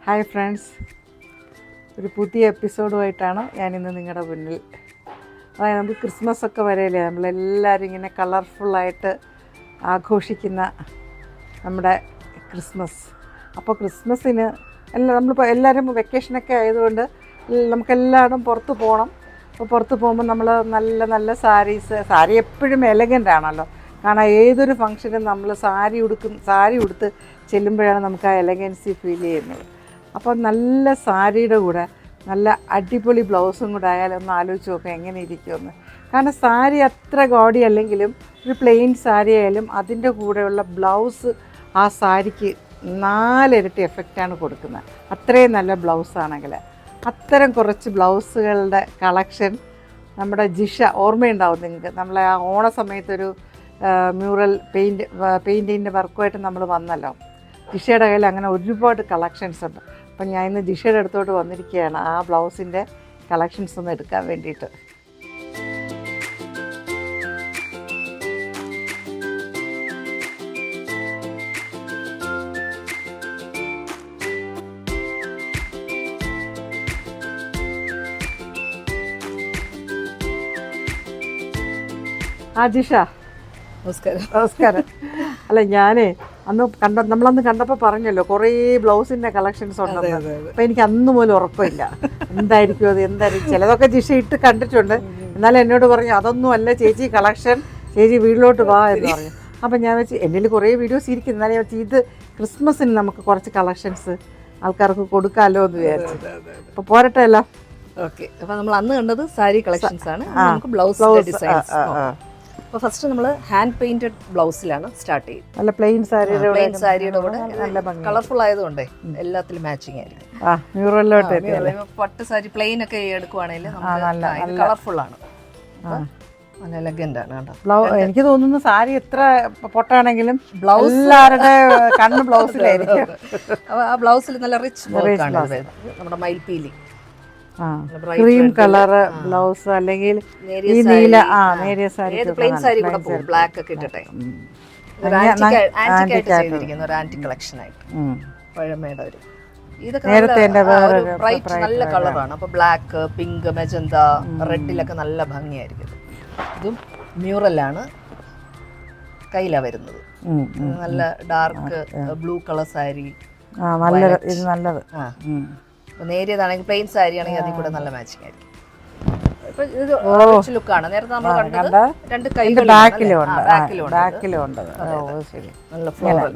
Hi friends, ഒരു പുതിയ എപ്പിസോഡുമായിട്ടാണ് ഞാനിന്ന് നിങ്ങളുടെ മുന്നിൽ. അതായത് നമുക്ക് ക്രിസ്മസ് ഒക്കെ വരെയല്ലേ, നമ്മളെല്ലാവരും ഇങ്ങനെ കളർഫുള്ളായിട്ട് ആഘോഷിക്കുന്ന നമ്മുടെ ക്രിസ്മസ്. അപ്പോൾ ക്രിസ്മസിന് നമ്മളിപ്പോൾ എല്ലാവരും വെക്കേഷനൊക്കെ ആയതുകൊണ്ട് നമുക്കെല്ലാവരും പുറത്ത് പോകണം. അപ്പോൾ പുറത്ത് പോകുമ്പോൾ നമ്മൾ നല്ല നല്ല സാരി എപ്പോഴും എലഗൻ്റ് ആണല്ലോ. കാരണം ഏതൊരു ഫംഗ്ഷനും നമ്മൾ സാരി ഉടുത്ത് ചെല്ലുമ്പോഴാണ് നമുക്ക് ആ എലഗൻസി ഫീൽ ചെയ്യുന്നത്. അപ്പോൾ നല്ല സാരിയുടെ കൂടെ നല്ല അടിപൊളി ബ്ലൗസും കൂടെ ആയാലും ഒന്ന് ആലോചിച്ച് നോക്കാം എങ്ങനെ ഇരിക്കുമെന്ന്. കാരണം സാരി അത്ര ഗോഡി അല്ലെങ്കിലും ഒരു പ്ലെയിൻ സാരി ആയാലും അതിൻ്റെ കൂടെയുള്ള ബ്ലൗസ് ആ സാരിക്ക് 4 ഇരട്ടി എഫക്റ്റാണ് കൊടുക്കുന്നത്. അത്രയും നല്ല ബ്ലൗസാണെങ്കിൽ അത്തരം കുറച്ച് ബ്ലൗസുകളുടെ കളക്ഷൻ നമ്മുടെ ജിഷ ഓർമ്മയുണ്ടാവും നിങ്ങൾക്ക്. നമ്മളെ ആ ഓണ സമയത്തൊരു മ്യൂറൽ പെയിൻറ്റിൻ്റെ വർക്കുമായിട്ട് നമ്മൾ വന്നല്ലോ. ജിഷയുടെ കയ്യിൽ അങ്ങനെ ഒരുപാട് കളക്ഷൻസ് ഉണ്ട്. അപ്പം ഞാൻ ഇന്ന് ജിഷയുടെ അടുത്തോട്ട് വന്നിരിക്കുകയാണ് ആ ബ്ലൗസിൻ്റെ കളക്ഷൻസ് ഒന്ന് എടുക്കാൻ വേണ്ടിയിട്ട്. ജിഷ, നമസ്കാരം. അല്ല, നമ്മളന്ന് കണ്ടപ്പോൾ പറഞ്ഞല്ലോ കുറേ ബ്ലൗസിൻ്റെ കളക്ഷൻസ് ഉണ്ടെന്ന്. അപ്പം എനിക്ക് അന്ന് പോലും ഉറപ്പില്ല എന്തായിരിക്കും. ചിലതൊക്കെ ജിഷ ഇട്ട് കണ്ടിട്ടുണ്ട്. എന്നാലും എന്നോട് പറഞ്ഞു അതൊന്നും അല്ല ചേച്ചി കളക്ഷൻ, ചേച്ചി വീട്ടിലോട്ട് വാ എന്ന് പറഞ്ഞു. അപ്പം ഞാൻ വെച്ച് എൻ്റെ കുറേ വീഡിയോസ് ഇരിക്കുന്നു. എന്നാലും വെച്ച് ഇത് ക്രിസ്മസിന് നമുക്ക് കുറച്ച് കളക്ഷൻസ് ആൾക്കാർക്ക് കൊടുക്കാമല്ലോ എന്ന് വിചാരിച്ചു. അപ്പോൾ പോരട്ടെ എല്ലാം. ഓക്കെ, അപ്പോൾ നമ്മൾ അന്ന് കണ്ടത് സാരി കളക്ഷൻസ് ആണ്. നമുക്ക് ബ്ലൗസ് ഡിസൈൻസ്. അപ്പോൾ ഫസ്റ്റ് നമ്മൾ ഹാൻഡ് പെയിന്റഡ് ബ്ലൗസിലാണ് സ്റ്റാർട്ട് ചെയ്യുന്നത്. നല്ല പ്ലെയിൻ സാരിയുടെ കൂടെ നല്ല കളർഫുൾ ആയതുകൊണ്ടേ എല്ലാത്തിലും മാച്ചിങ് ആയിരിക്കും. പട്ട് സാരി പ്ലെയിൻ ഒക്കെ എടുക്കുവാണെങ്കിൽ കളർഫുൾ ആണ്, നല്ല എലഗന്റ് ആണ് കേട്ടോ. എനിക്ക് തോന്നുന്നു സാരി എത്ര പൊട്ടാണെങ്കിലും ബ്ലൗസ് എല്ലാവരുടെ കണ്ണ് ബ്ലൗസിലായിരിക്കും. ആ ബ്ലൗസിൽ നല്ല റിച്ച് നമ്മുടെ മയിൽപീലി ക്രീം കളറ് ബ്ലൗസ് അല്ലെങ്കിൽ നേരിയ സാരി, പ്ലെയിൻ സാരി കൂടെ പോകും. ബ്ലാക്ക് ഒക്കെ ഇട്ടിട്ടെ ഒരു ആന്റി കളക്ഷൻ ആയിട്ട് പഴമയുടെ ഒരു ഇതൊക്കെ ബ്രൈറ്റ് നല്ല കളറാണ്. അപ്പൊ ബ്ലാക്ക്, പിങ്ക്, മെജന്ത, റെഡിലൊക്കെ നല്ല ഭംഗിയായിരിക്കും. ഇതും മ്യൂറലാണ്, കയ്യിലാ വരുന്നത്. നല്ല ഡാർക്ക് ബ്ലൂ കളർ സാരി, നല്ലത്. നേരിയതാണെങ്കിൽ പ്ലെയിൻ സാരി ആണെങ്കിൽ അതിൽ കൂടെ നല്ല മാച്ചിങ് ആയിരിക്കും. ഇപ്പൊ ഇത് ലുക്കാണ്. നേരത്തെ നമ്മൾ കണ്ടത് 2 കൈകളും ബാക്കിലും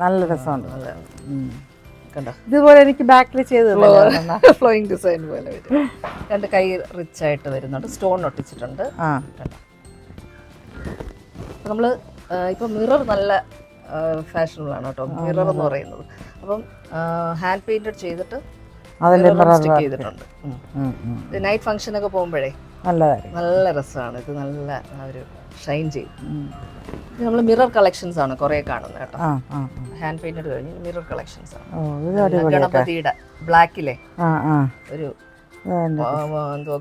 നല്ല രസമുണ്ട്. കണ്ടോ, ഇതുപോലെ എനിക്ക് ബാക്കിൽ ചെയ്ത് ഫ്ലോയിങ് ഡിസൈൻ പോലെ വരും. 2 കൈ റിച്ച് ആയിട്ട് വരുന്നുണ്ട്, സ്റ്റോൺ ഒട്ടിച്ചിട്ടുണ്ട്. നമ്മള് ഇപ്പൊ മിറർ നല്ല ഫാഷനബിൾ ആണ് കേട്ടോ, മിറർ എന്ന് പറയുന്നത്. അപ്പം ഹാൻഡ് പെയിന്റഡ് ചെയ്തിട്ട് ചെയ്തിട്ടുണ്ട്. നൈറ്റ് ഫംഗ്ഷൻ ഒക്കെ പോകുമ്പോഴേ നല്ല രസമാണ്. ഇത് നല്ല ഒരു ഷൈൻ ചെയ്യും. ഇത് നമ്മൾ മിറർ കളക്ഷൻസ് ആണ് കുറെ കാണുന്നത് കേട്ടോ. ഹാൻഡ് പെയിന്റഡ് കഴിഞ്ഞ് മിറർ കളക്ഷൻസ് ആണ്. ഗണപതിയുടെ ബ്ലാക്കിലെ ഒരു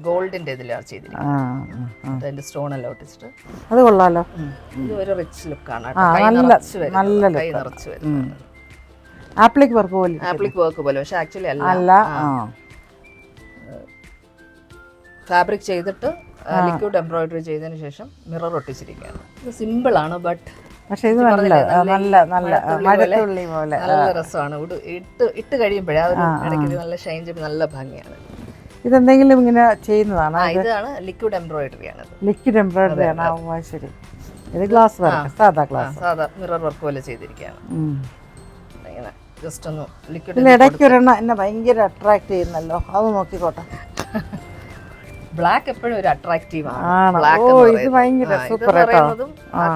ഗോൾഡിന്റെ ഇതിലാണ് ചെയ്തിരിക്കുന്നത്. അതിന്റെ സ്റ്റോൺ എല്ലാം ഒട്ടിച്ചിട്ട് അത് കൊള്ളാലോ. ഇത് ഒരു റിച്ച് ലുക്കാണ് കേട്ടോ. കൈ നിറച്ച് വരും. ആപ്ലിക് വർക്ക് പോലെ പക്ഷെ ആക്ച്വലി അല്ല. ഫാബ്രിക് ചെയ്തിട്ട് ലിക്വിഡ് എംബ്രോയിഡറി ചെയ്തതിന് ശേഷം മിറർ ഒട്ടിച്ചിരിക്കുകയാണ്. ഇത് സിമ്പിൾ ആണ്, പക്ഷെ ഇത് നല്ല രസമാണ്. ഇട്ട് കഴിയുമ്പോഴേ ആ ഒരു ഇടയ്ക്ക് നല്ല ഷൈൻ ചെയ്ത് നല്ല ഭംഗിയാണ്. ഇതെന്തെങ്കിലും ഇങ്ങനെ ചെയ്യുന്നതാണ്? ഇതാണ് ലിക്വിഡ് എംബ്രോയിഡറി ആണ്. ലിക്വിഡ് എംബ്രോയിഡറി ആണ്. ശരി. ഇത് ഗ്ലാസ് വർക്ക്, സാധാ മിറർ വർക്ക് പോലെ ചെയ്തിരിക്കുകയാണ്. ജസ്റ്റ് ഒന്ന് ലിക്വിഡ് ഇടയ്ക്ക് ഒരെണ്ണം എന്നെ ഭയങ്കര അട്രാക്ട് ചെയ്യുന്നല്ലോ, അത് നോക്കിക്കോട്ടെ. ബ്ലാക്ക് എപ്പോഴും ഒരു അട്രാക്റ്റീവ് ആണ്.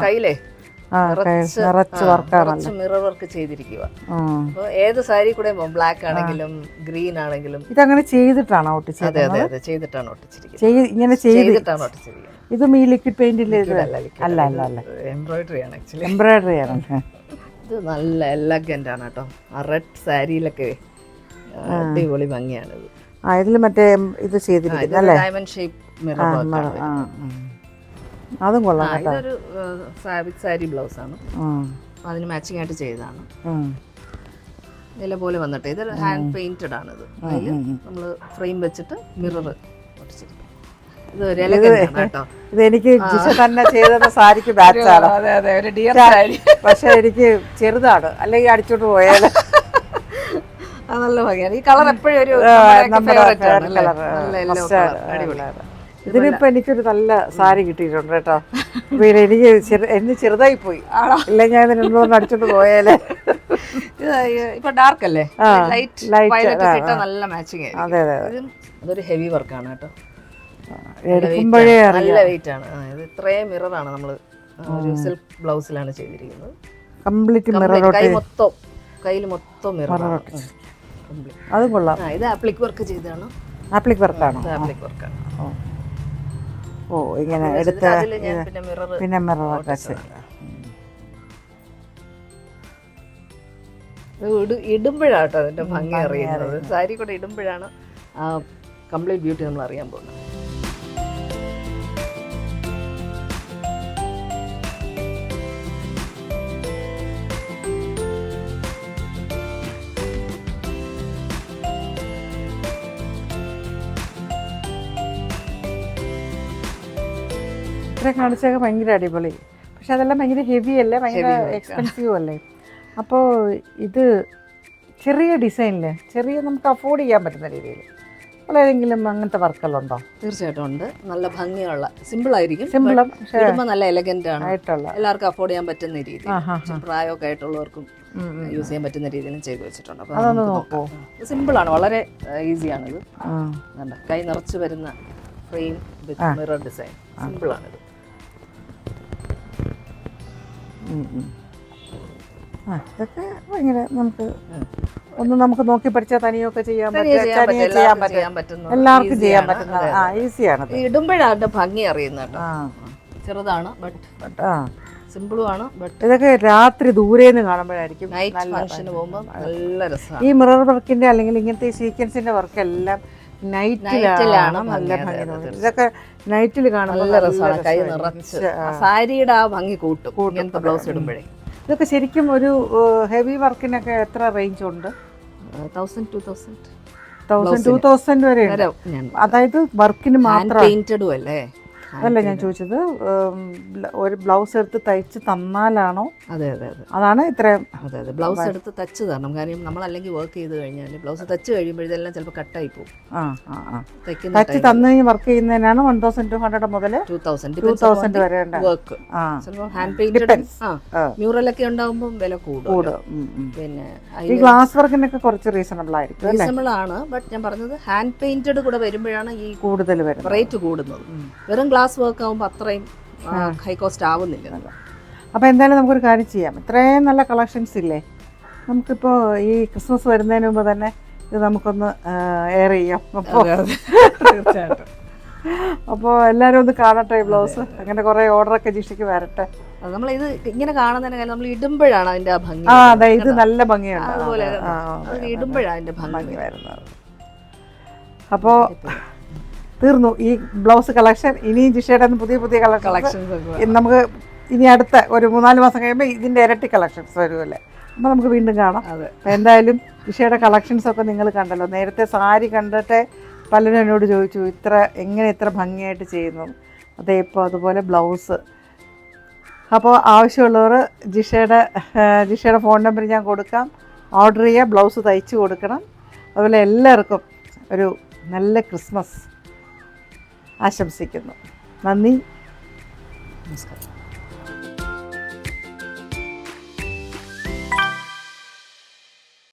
കയ്യിലെ നിറച്ച് മിറർ വർക്ക് ചെയ്തിരിക്കുക. അപ്പൊ ഏത് സാരി കൂടെ ബ്ലാക്ക് ആണെങ്കിലും ഗ്രീൻ ആണെങ്കിലും ഇതങ്ങനെ ചെയ്തിട്ടാണ് ഒട്ടിച്ചത്. അതെ, ചെയ്തിട്ടാണ് ഒട്ടിച്ചിരിക്കുന്നത്. ഇതും ഈ ലിക്വിഡ് പെയിന്റിൽ അല്ല, എംബ്രോയിഡറി ആണ് ആക്ച്വലി. എംബ്രോയിഡറി ആണ്. ഇത് നല്ല എലഗന്റ് ആണ് കേട്ടോ. ആ റെഡ് സാരിയിലൊക്കെ അടിപൊളി ഭംഗിയാണ്. ഇതിൽ മറ്റേ ഇത് ചെയ്തിരിക്കുന്നത് ഡയമണ്ട് ഷേപ്പ് മിറർ. അതും കൊള്ളാം. ഇതൊരു ഫാബ്രിക് സാരി ബ്ലൗസ് ആണ്, അതിന് മാച്ചിങ് ആയിട്ട് ചെയ്തതാണ്. ഇല പോലെ വന്നിട്ട് ഇത് ഹാൻഡ് പെയിന്റഡ് ആണിത്. അതിൽ നമ്മൾ ഫ്രെയിം വെച്ചിട്ട് മിറർ ഒട്ടിച്ചിരിക്കും. ഇത് ഒരു elegant ആണ് കേട്ടോ. ഇതെനിക്ക് ജിഷ തന്നെ ചെയ്തത് സാരിക്ക് ബാച്ചാണ്. അതെ അതെ, ഒരു ഡിയർ സാരി. പക്ഷെ എനിക്ക് ചെറുതാണ്, അല്ലെങ്കിൽ അടിച്ചോണ്ട് പോയാൽ. അത് നല്ല ഭംഗിയാണ്. ഈ കളർ എപ്പോഴും ഒരു ഫേവറേറ്റ് ആണ് അല്ലേ? നല്ല യെല്ലോ കളർ, അടിപൊളി. ഇതിനിപ്പോ എനിക്കൊരു നല്ല സാരി കിട്ടിയിട്ടുണ്ട് കേട്ടോ. പിന്നെ എനിക്ക് എന്ന് ചെറുതായി പോയി, ഇല്ല ഞാൻ ഇതിനൊന്നും അടിച്ചോണ്ട് പോയാലേ. ഇപ്പൊ ഡാർക്ക് അല്ലേ, ലൈറ്റ് വയലറ്റ് ഇട്ടാ നല്ല മാച്ചിങ് ആയിരിക്കും. അതെ അതെ, അതൊരു ഹെവി വർക്കാണ് കേട്ടോ. എടുക്കുമ്പോഴേ നല്ല വെയിറ്റ് ആണ്. ഇത് ഇത്രയും മിററാണ് നമ്മൾ ഒരു സിൽക്ക് ബ്ലൗസിലാണ് ചെയ്തിരിക്കുന്നത്. കംപ്ലീറ്റ് മിറർ കയ്യിൽ മൊത്തം മിറർ. അത് കൊള്ളാം. ഇത് ആപ്ലിക് വർക്ക് ചെയ്താണ്. ആപ്ലിക് വർക്കാണോ? ആപ്ലിക് വർക്കാണ്. ഓ ഇങ്ങനെ എടുത്ത് പിന്നെ മിററൊക്കെ ഇടുമ്പോഴാട്ടോ അതിന്റെ ഭംഗി അറിയുന്നത്. സാരി കൂടെ ഇടുമ്പോഴാണ് ആ കംപ്ലീറ്റ് ബ്യൂട്ടി നമ്മൾ അറിയാൻ പോകുന്നത്. കാണിച്ചൊക്കെ ഭയങ്കര അടിപൊളി. പക്ഷെ അതെല്ലാം ഭയങ്കര ഹെവി അല്ലേ, ഭയങ്കര എക്സ്പെൻസീവ് അല്ലേ. അപ്പോൾ ഇത് ചെറിയ ഡിസൈനിൽ ചെറിയ നമുക്ക് അഫോർഡ് ചെയ്യാൻ പറ്റുന്ന രീതിയിൽ ഏതെങ്കിലും അങ്ങനത്തെ വർക്കുകളുണ്ടോ? തീർച്ചയായിട്ടും ഉണ്ട്. നല്ല ഭംഗിയുള്ള സിമ്പിൾ ആയിരിക്കും, സിമ്പിളും നല്ല എലഗന്റ് ആണ് ആയിട്ടുള്ള, എല്ലാവർക്കും അഫോർഡ് ചെയ്യാൻ പറ്റുന്ന രീതി, പ്രായമൊക്കെ ആയിട്ടുള്ളവർക്കും യൂസ് ചെയ്യാൻ പറ്റുന്ന രീതിയിലും ചെയ്തു വെച്ചിട്ടുണ്ട്. അപ്പോൾ അതൊന്ന് നോക്കൂ. സിമ്പിൾ ആണ്, വളരെ ഈസിയാണ്. ഇത് കൈ നിറച്ച് വരുന്ന ഫ്രെയിം വിത്ത് മിറർ ഡിസൈൻ, സിമ്പിൾ ആണിത്. ഇതൊക്കെ ഭയങ്കര നമുക്ക് നോക്കി പഠിച്ചാൽ തനിയൊക്കെ ചെയ്യാൻ പറ്റുന്ന, എല്ലാവർക്കും ചെയ്യാൻ പറ്റുന്ന ഈസിയാണ്. ഇടുമ്പോഴാണ് ഭംഗി അറിയുന്നത്. ചെറുതാണ് ബട്ട് സിമ്പിളും ആണ്. ബട്ട് ഇതൊക്കെ രാത്രി ദൂരേന്ന് കാണുമ്പോഴായിരിക്കും നൈറ്റ് ഫംഗ്ഷന് പോകുമ്പോൾ നല്ല രസമാണ്. ഈ മിറർ വർക്കിന്റെ അല്ലെങ്കിൽ ഇങ്ങനത്തെ സീക്വൻസിന്റെ വർക്ക് എല്ലാം നൈറ്റിലാണ് നല്ല ഭംഗി തോന്നുന്നത്. ഇതൊക്കെ നൈറ്റിൽ കാണുമ്പോൾ നല്ല രസമാണ്. കൈ നിറച്ച് സാരിയുടെ ആ ഭംഗി കൂട്ടും ഇങ്ങനത്തെ ബ്ലൗസ് ഇടുമ്പോഴേ. ഇതൊക്കെ ശരിക്കും ഒരു ഹെവി വർക്കിനൊക്കെ എത്ര റേഞ്ച് ഉണ്ട്? 1000-2000 വരെ. അതായത് വർക്കിന് മാത്രം പെയിന്റഡും അല്ലേ? അതല്ല ഞാൻ ചോദിച്ചത്, ഒരു ബ്ലൗസ് എടുത്ത് തയ്ച്ച് തന്നാലാണോ? അതെ അതെ അതെ, അതാണ് ഇത്രയും. അതെ അതെ, ബ്ലൗസ് എടുത്ത് തച്ച് തരണം. കാര്യം നമ്മൾ അല്ലെങ്കിൽ വർക്ക് ചെയ്ത് കഴിഞ്ഞാൽ ബ്ലൗസ് തച്ച് കഴിയുമ്പോഴെല്ലാം ചിലപ്പോൾ കട്ടായി പോകും. തച്ച് തന്നു വർക്ക് ചെയ്യുന്നതിനാണ് 1200 മുതൽ 2000 വരെ വർക്ക്. ചിലപ്പോൾ ഹാൻഡ് പെയിന്റഡ് മ്യൂറലൊക്കെ ഉണ്ടാകുമ്പോൾ വില കൂടും. പിന്നെ ഈ ഗ്ലാസ് വർക്കിനൊക്കെ കുറച്ച് റീസണബിൾ ആയിരിക്കും. റീസണബിൾ ആണ്, ബട്ട് ഞാൻ പറഞ്ഞത് ഹാൻഡ് പെയിന്റഡ് കൂടെ വരുമ്പോഴാണ് ഈ കൂടുതൽ റേറ്റ് കൂടുന്നത്. വെറും ഗ്ലാസ് വർക്ക് ആകുമ്പോൾ അത്രയും ഹൈ കോസ്റ്റ് ആവുന്നില്ല. അപ്പോൾ എന്തായാലും നമുക്കൊരു കാര്യം ചെയ്യാം. ഇത്രയും നല്ല കളക്ഷൻസ് ഇല്ലേ, നമുക്കിപ്പോൾ ഈ ക്രിസ്മസ് വരുന്നതിന് മുമ്പ് തന്നെ ഇത് നമുക്കൊന്ന് എയർ ചെയ്യാം. അപ്പോൾ എല്ലാവരും ഒന്ന് കാണട്ടെ ഈ ബ്ലൗസ്. അങ്ങനെ കുറേ ഓർഡറൊക്കെ ജിഷയ്ക്ക് വരട്ടെ. നമ്മളിത് ഇങ്ങനെ കാണുന്നതിന് കാര്യം നമ്മൾ ഇടുമ്പോഴാണ് അതിൻ്റെ ആ ഭംഗി. അതെ, ഇത് നല്ല ഭംഗിയുണ്ട്. അതുപോലെ ഇടുമ്പോഴാണ് അതിൻ്റെ ഭംഗി വരുന്നത്. അപ്പോൾ തീർന്നു ഈ ബ്ലൗസ് കളക്ഷൻ. ഇനിയും ജിഷയുടെ പുതിയ കളക്ഷൻസ് നമുക്ക് ഇനി അടുത്ത ഒരു 3-4 മാസം കഴിയുമ്പോൾ ഇതിൻ്റെ ഇരട്ടി കളക്ഷൻസ് വരുമല്ലേ. അപ്പോൾ നമുക്ക് വീണ്ടും കാണാം. എന്തായാലും ജിഷയുടെ കളക്ഷൻസൊക്കെ നിങ്ങൾ കണ്ടല്ലോ. നേരത്തെ സാരി കണ്ടിട്ട് പലരും എന്നോട് ചോദിച്ചു എങ്ങനെ ഇത്ര ഭംഗിയായിട്ട് ചെയ്യുന്നു. അതേ ഇപ്പോൾ അതുപോലെ ബ്ലൗസ്. അപ്പോൾ ആവശ്യമുള്ളവർ ജിഷയുടെ ഫോൺ നമ്പർ ഞാൻ കൊടുക്കാം. ഓർഡർ ചെയ്യുക, ബ്ലൗസ് തയ്ച്ച് കൊടുക്കണം. അതുപോലെ എല്ലാവർക്കും ഒരു നല്ല ക്രിസ്മസ് ആശംസിക്കുന്നു. നന്ദി, നമസ്കാരം.